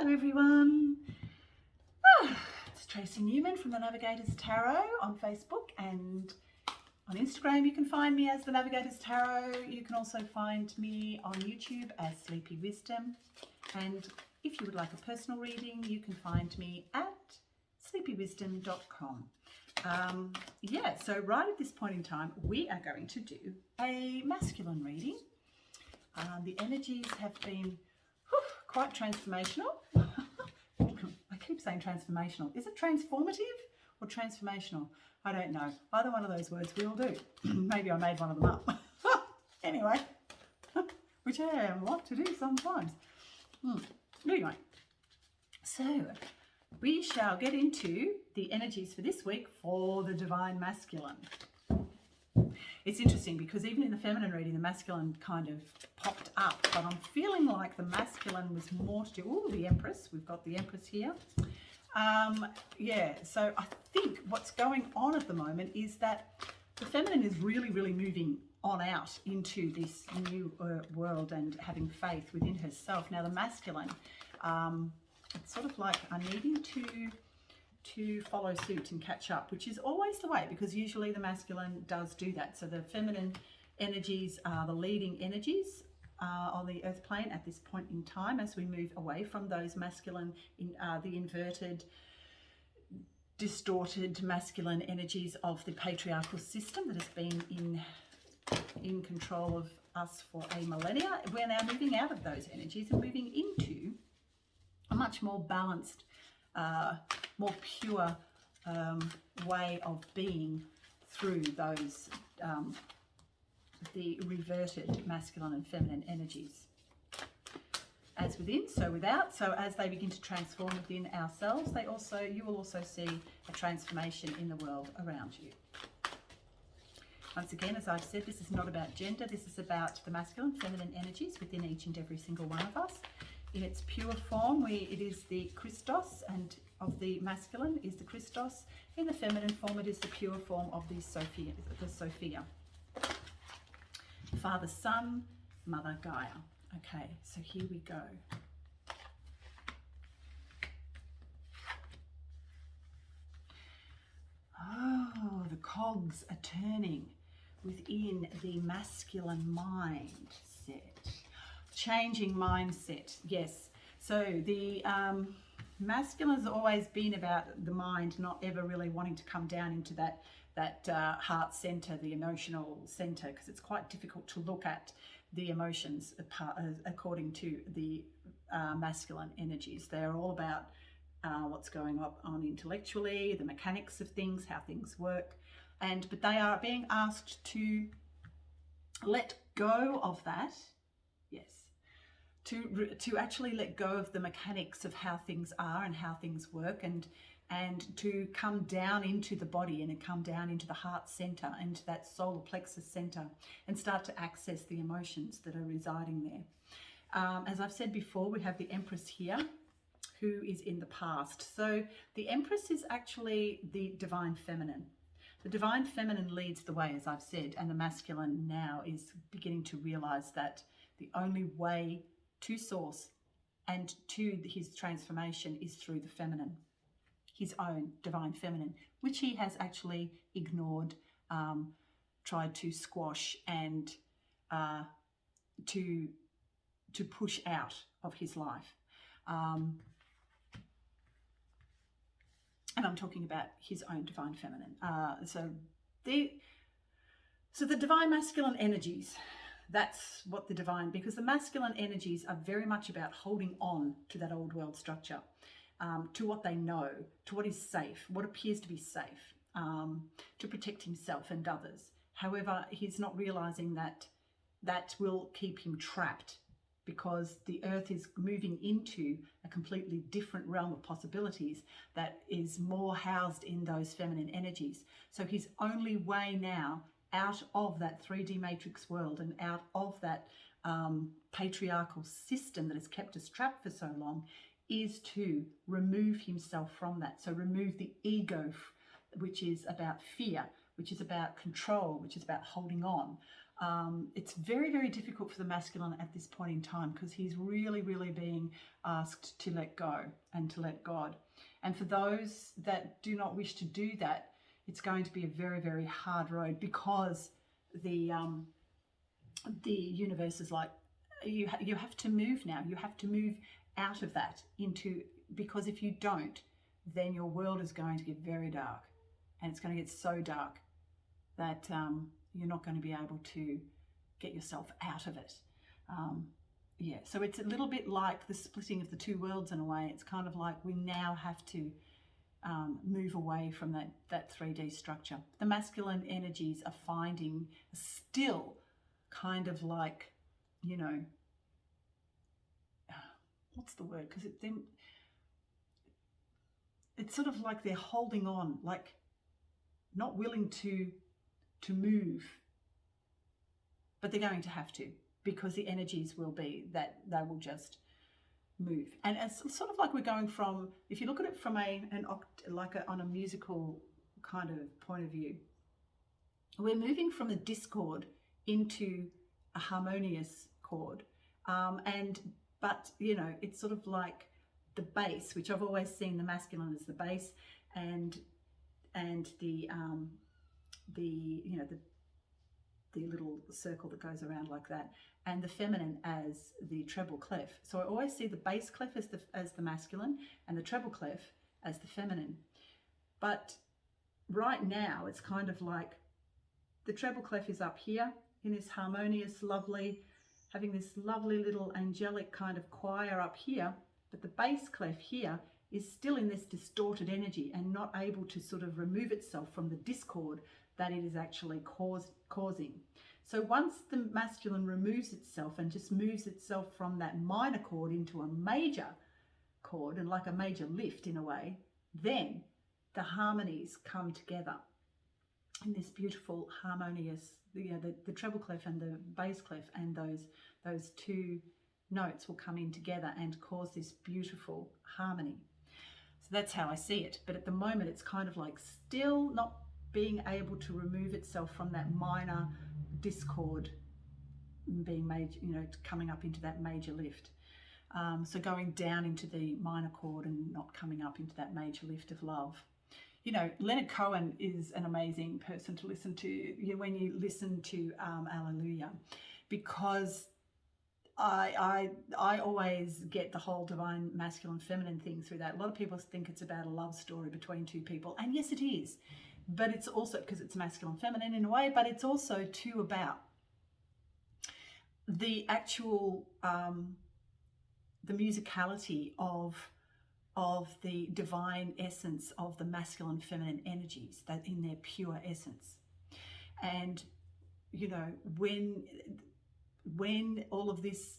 Hello everyone, it's Tracy Newman from The Navigators Tarot on Facebook, and on Instagram you can find me as The Navigators Tarot. You can also find me on YouTube as Sleepy Wisdom, and if you would like a personal reading you can find me at sleepywisdom.com. So right at this point in time we are going to do a masculine reading. The energies have been quite transformational. I keep saying transformational. Is it transformative or transformational? I don't know. Either one of those words will do. Maybe I made one of them up. Anyway, which I like to do sometimes. Anyway, so we shall get into the energies for this week for the Divine Masculine. It's interesting because even in the feminine reading, the masculine kind of popped up, but I'm feeling like the masculine was more to do. Oh, the Empress. We've got the Empress here. So I think what's going on at the moment is that the feminine is really, really moving on out into this new world and having faith within herself. Now, the masculine, it's sort of like I'm needing to follow suit and catch up, which is always the way, because usually the masculine does do that. So the feminine energies are the leading energies on the earth plane at this point in time, as we move away from those masculine, the inverted, distorted masculine energies of the patriarchal system that has been in control of us for a millennia. We're now moving out of those energies and moving into a much more balanced, more pure way of being through those the reverted masculine and feminine energies. As within, so without. So as they begin to transform within ourselves, you will also see a transformation in the world around you. Once again, as I've said, this is not about gender. This is about the masculine, feminine energies within each and every single one of us. In its pure form, it is the Christos, and of the masculine is the Christos. In the feminine form, it is the pure form of the Sophia. Father, Son, Mother, Gaia. Okay, so here we go. Oh, the cogs are turning within the masculine mindset. Changing mindset, yes. So the masculine has always been about the mind not ever really wanting to come down into that heart center, the emotional center, because it's quite difficult to look at the emotions according to the masculine energies. They're all about what's going on intellectually, the mechanics of things, how things work, but they are being asked to let go of that. Yes. To actually let go of the mechanics of how things are and how things work, and to come down into the body and come down into the heart center, into that solar plexus center, and start to access the emotions that are residing there. As I've said before, we have the Empress here, who is in the past. So the Empress is actually the divine feminine. The divine feminine leads the way, as I've said, and the masculine now is beginning to realize that the only way to source and to his transformation is through the feminine, his own divine feminine, which he has actually ignored, tried to squash, and to push out of his life. And I'm talking about his own divine feminine. So the divine masculine energies, that's what the divine, because the masculine energies are very much about holding on to that old world structure, to what they know, to what is safe, what appears to be safe, to protect himself and others. However, he's not realizing that will keep him trapped, because the earth is moving into a completely different realm of possibilities that is more housed in those feminine energies. So his only way now out of that 3D matrix world and out of that patriarchal system that has kept us trapped for so long is to remove himself from that. So remove the ego, which is about fear, which is about control, which is about holding on, It's very, very difficult for the masculine at this point in time because he's really, really being asked to let go and to let God. And for those that do not wish to do that, it's going to be a very, very hard road because the universe is like, you have to move now. You have to move out of that into, because if you don't, then your world is going to get very dark, and it's going to get so dark that you're not going to be able to get yourself out of it. Yeah, so it's a little bit like the splitting of the two worlds in a way. It's kind of like we now have to move away from that 3D structure. The masculine energies are finding still kind of like, you know, what's the word? Because it's sort of like they're holding on, like not willing to move, but they're going to have to, because the energies will be that they will just move. And it's sort of like we're going from, if you look at it from on a musical kind of point of view, we're moving from a discord into a harmonious chord, but you know, it's sort of like the bass, which I've always seen the masculine as the bass, and the you know, the little circle that goes around like that, and the feminine as the treble clef. So I always see the bass clef as the masculine and the treble clef as the feminine. But right now it's kind of like the treble clef is up here in this harmonious, lovely, having this lovely little angelic kind of choir up here, but the bass clef here is still in this distorted energy and not able to sort of remove itself from the discord that it is actually causing. So once the masculine removes itself and just moves itself from that minor chord into a major chord, and like a major lift in a way, then the harmonies come together in this beautiful harmonious, the treble clef and the bass clef, and those two notes will come in together and cause this beautiful harmony. So that's how I see it. But at the moment, it's kind of like still not being able to remove itself from that minor discord, being major, you know, coming up into that major lift. So going down into the minor chord and not coming up into that major lift of love. You know, Leonard Cohen is an amazing person to listen to, when you listen to Alleluia, because I always get the whole divine masculine feminine thing through that. A lot of people think it's about a love story between two people, and yes it is, but it's also because it's masculine feminine in a way, but it's also too about the actual the musicality of the divine essence of the masculine feminine energies, that in their pure essence. And you know, when all of this,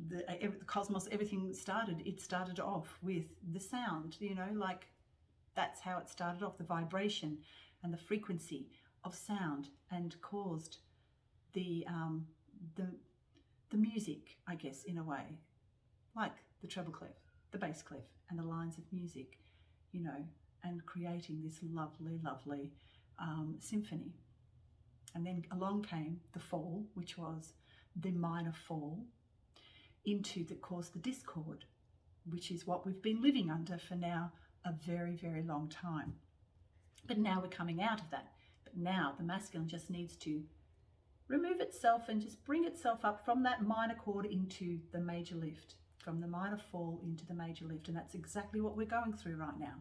the cosmos, everything started, it started off with the sound, you know, like that's how it started off, the vibration and the frequency of sound, and caused the music, I guess, in a way, like the treble clef, the bass clef, and the lines of music, you know, and creating this lovely, lovely symphony. And then along came the fall, which was the minor fall into the caused the discord, which is what we've been living under for now a very, very long time. But now we're coming out of that. But now the masculine just needs to remove itself and just bring itself up from that minor chord into the major lift, from the minor fall into the major lift. And that's exactly what we're going through right now.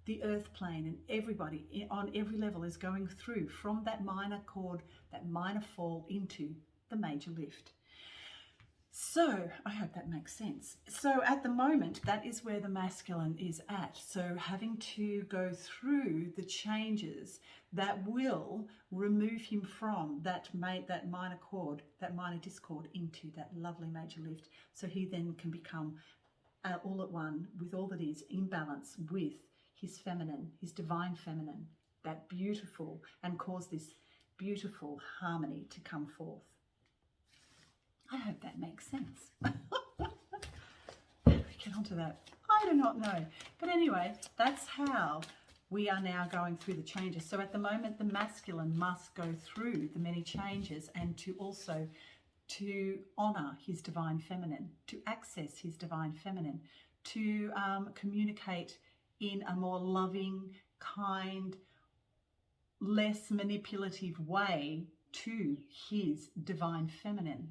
The earth plane and everybody on every level is going through from that minor chord, that minor fall into the major lift. So I hope that makes sense. So at the moment, that is where the masculine is at. So having to go through the changes that will remove him from that minor chord, that minor discord, into that lovely major lift. So he then can become all at one with all that is in balance with his feminine, his divine feminine, that beautiful, and cause this beautiful harmony to come forth. I hope that makes sense. How do we get onto that? I do not know. But anyway, that's how we are now going through the changes. So at the moment, the masculine must go through the many changes, and to also to honor his divine feminine, to access his divine feminine, to communicate in a more loving, kind, less manipulative way to his divine feminine,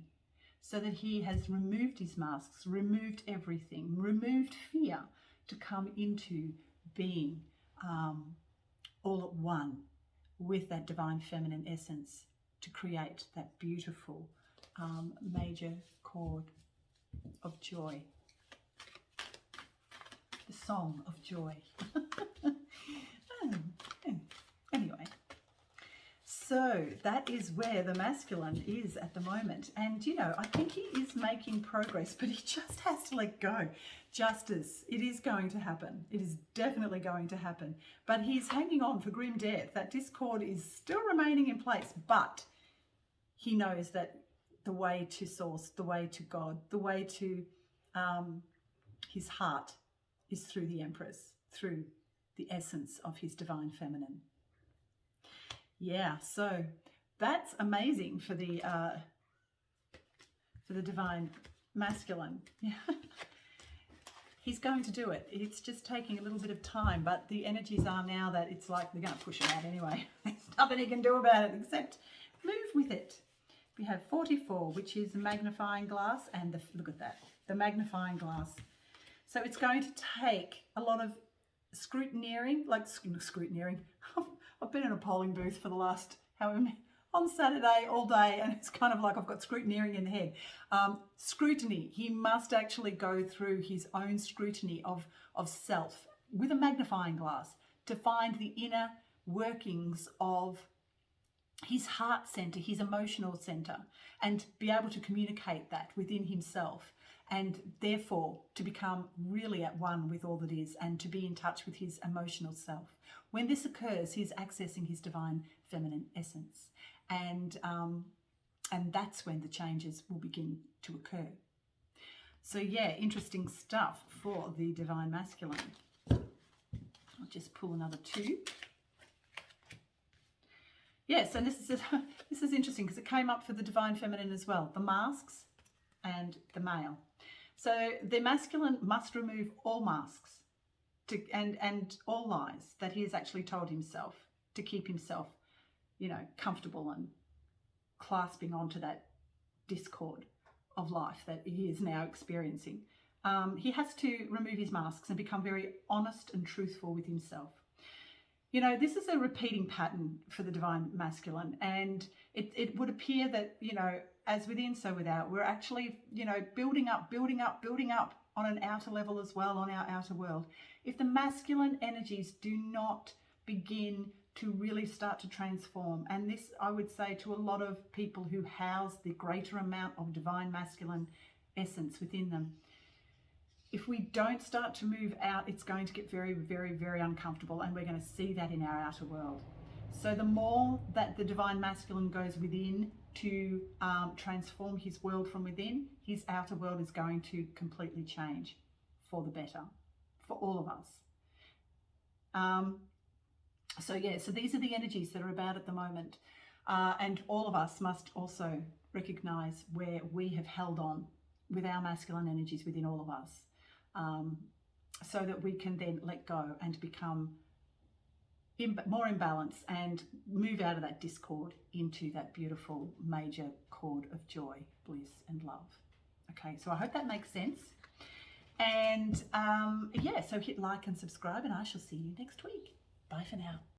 so that he has removed his masks, removed everything, removed fear, to come into being all at one with that divine feminine essence, to create that beautiful major chord of joy, the song of joy. Anyway, so that is where the masculine is at the moment. And, you know, I think he is making progress, but he just has to let go. Justice, it is going to happen. It is definitely going to happen. But he's hanging on for grim death. That discord is still remaining in place, but he knows that the way to source, the way to God, the way to his heart is through the Empress, through the essence of his divine feminine. Yeah, so that's amazing for the divine masculine. Yeah. He's going to do it. It's just taking a little bit of time, but the energies are now that it's like they're going to push him out anyway. There's nothing he can do about it except move with it. We have 44, which is the magnifying glass, and look at that, the magnifying glass. So it's going to take a lot of scrutineering, I've been in a polling booth for the last, on Saturday all day, and it's kind of like I've got scrutineering in the head. Scrutiny, he must actually go through his own scrutiny of self with a magnifying glass to find the inner workings of his heart center, his emotional center, and be able to communicate that within himself, and therefore to become really at one with all that is, and to be in touch with his emotional self. When this occurs, he's accessing his divine feminine essence, and that's when the changes will begin to occur. So yeah, interesting stuff for the divine masculine. I'll just pull another two. Yes, and this is interesting because it came up for the divine feminine as well, the masks and the male. So the masculine must remove all masks and all lies that he has actually told himself to keep himself, you know, comfortable and clasping onto that discord of life that he is now experiencing. He has to remove his masks and become very honest and truthful with himself. You know, this is a repeating pattern for the divine masculine, and it would appear that, you know, as within, so without, we're actually, you know, building up on an outer level as well, on our outer world. If the masculine energies do not begin to really start to transform, and this, I would say, to a lot of people who house the greater amount of divine masculine essence within them, if we don't start to move out, it's going to get very, very, very uncomfortable, and we're going to see that in our outer world. So the more that the divine masculine goes within to transform his world from within, his outer world is going to completely change for the better, for all of us. So yeah, so these are the energies that are about at the moment. And all of us must also recognize where we have held on with our masculine energies within all of us. So that we can then let go and become more in balance and move out of that discord into that beautiful major chord of joy, bliss and love. Okay, so I hope that makes sense. And yeah, so hit like and subscribe, and I shall see you next week. Bye for now.